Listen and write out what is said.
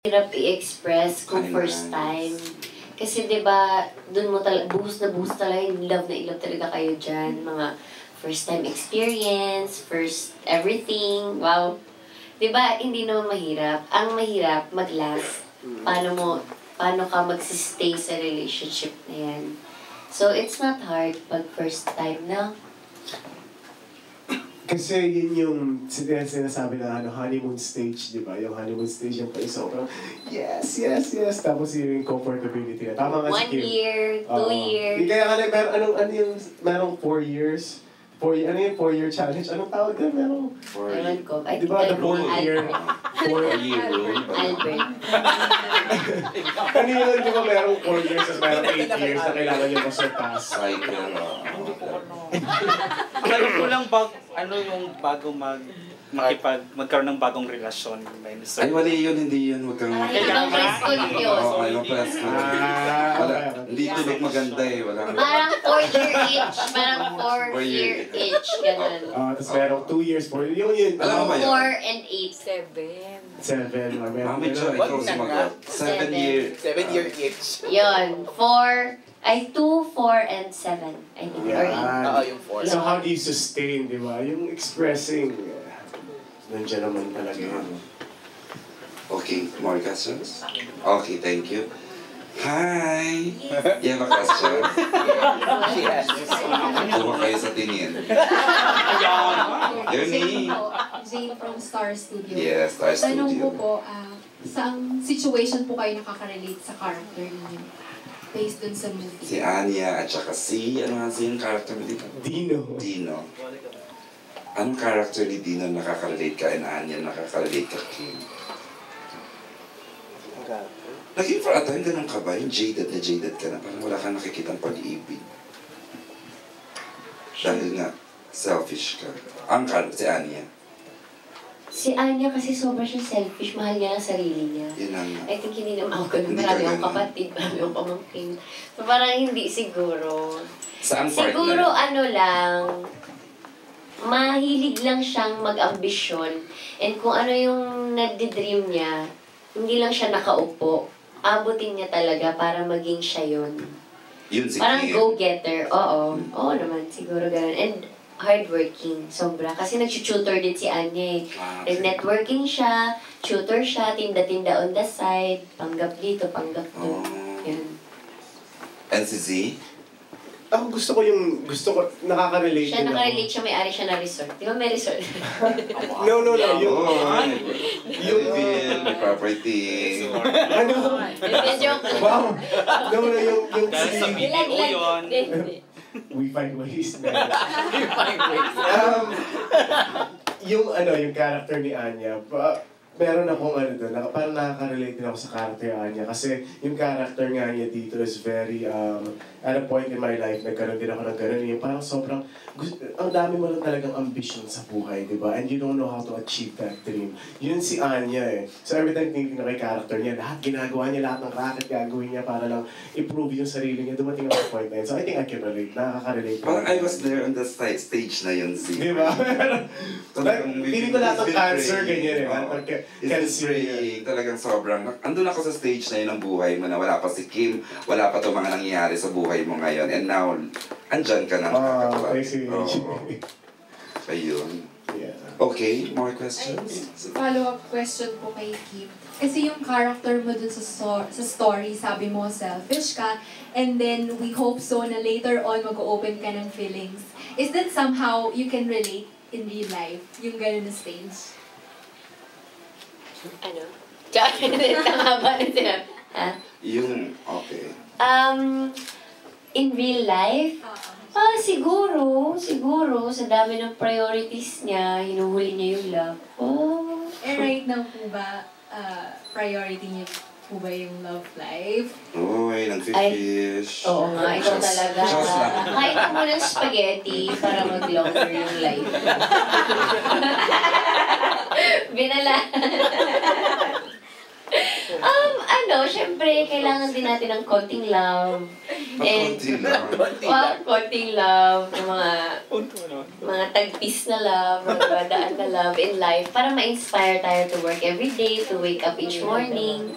Hirap i-express kung first time. Kasi 'di ba, doon mo talaga buhos talaga yung love na love talaga kayo diyan, mga first time experience, first everything. Wow. 'Di ba, hindi naman mahirap. Ang mahirap mag-last. Paano ka magsi-stay sa relationship na 'yan. So it's not hard pag first time na. Kasi yun yung sinasabi na honeymoon stage, di ba? Yung honeymoon stage yung pa isa parang, yes, yes, yes. Tapos yung comfortability na. Tama nga si Kim. 1 year, 2 years. Kaya ka na, merong 4 years? Ano yung 4-year challenge? Anong tawag na? Merong 4 years. Di ba the 4-year? 4-year rule. Albert. Ano yun, di ba merong 4 years at merong 8 years na kailangan nyo ma-surpass? Cycle. Alam ko lang yung bago magkaroon ng bagong relasyon. Ay, mali yun, hindi yun. Huwag kang... Ibang press con yun. Oo, ibang press con. Hindi tulog maganda eh. Parang 4-year each. Parang 4-year each. Ganun. Tapos merong 2 years, 4 years. Alam mo ba yun? 4 and 8, 7. 7. Mami, Joy, ikaw sumagot. 7 year. 7 year each. Yun. 2, 4, and 7. I think. Or 8. Oo, yung 4. So how do you sustain, di ba? Yung expressing, nandiyan naman talaga yun. Okay, more questions? Okay, thank you. Hi! You have a question? Yes. Tuwa kayo sa tingin. Yuni! Jane from Star Studio. Yes, Star Tanong Studio. ko po, saang situation po kayo nakaka-relate sa character ninyo? Based dun sa movie. Si Anya at saka ano nga yung character mo dito? Dino. Dino. Anong character ni Dino nakaka-relate ka and Anya nakaka-relate ka, Kim? Naging for a time, ganun ka ba? Yung jaded ka na, parang wala kang nakikitang pag-ibig. Dahil nga, selfish ka. Ang character, si Anya. Si Anya kasi sobrang siya selfish. Mahal niya ang sarili niya. Yun ang... I think hindi naman ako ganun. Hindi Marami ka akong ganun. kapatid, marami akong pamangkin. So parang hindi siguro. Saan part Siguro na? ano lang, mahilig lang siyang mag-ambisyon. And kung ano yung nagdi-dream niya, hindi lang siya nakaupo. Abutin niya talaga para maging siya yun. Yun si Parang Kim. go-getter. Oo. Oo naman, siguro ganun. And hardworking, sobra. Kasi nag-tutor din si Anya eh. Okay. Nag-networking siya, tutor siya, tinda-tinda on the side, panggap dito, panggap doon. Oh. Yan. And si Z? Ako gusto ko, nakaka-relate Siya din ako. nakarelate siya, may-ari siya na resort. Di ba may resort? No, yung... Yung bill, may property. Ano? Joke lang. Wow! No, yung Dahil sa BPO yun. We find ways na. You find ways. Yung character ni Anya, meron akong doon, parang nakaka-relate din ako sa character ni Anya kasi yung character nga niya dito is very, at a point in my life, nagkaroon din ako ng ganun, yung parang sobrang, ang dami mo lang talagang ambition sa buhay, di ba? And you don't know how to achieve that dream. Yun si Anya eh. So every time thinking na kay character niya, lahat ginagawa niya, lahat ng racket gagawin niya para lang improve yung sarili niya, dumating ako sa point na yun. So I think I can relate, nakaka-relate. Parang I was there on the stage na yun, Z. Di ba? Hindi ko lahat ng cancer, ganyan eh. It's freeing. Talagang sobrang... Andun ako sa stage na yun ng buhay mo na wala pa si Kim, wala pa itong mga nangyayari sa buhay mo ngayon. And now, andyan ka na nakakatawa. I see. Ayun. Yeah. Okay, more questions? Follow-up question po kay Kim. Kasi yung character mo dun sa story, sabi mo, selfish ka, and then we hope so na later on mag-open ka ng feelings. Is that somehow you can relate in real life, yung ganun na stage? Ano? Tama ba na sinabi? Ha? Yung, okay. In real life? Siguro, sa dami ng priorities niya, hinuhuli niya yung love. Oh. Right now po ba, priority niyo po ba yung love life? Uy, nag-fish. Oo nga, ikaw talaga. Just lang. Kain ka muna ng spaghetti para mag-longer yung life. Binala. syempre, kailangan din natin ng konting love. And, Konti lang. konting love, ng Punto naman. mga tagpis na love, mga daan na love in life para ma-inspire tayo to work every day, to wake up each morning.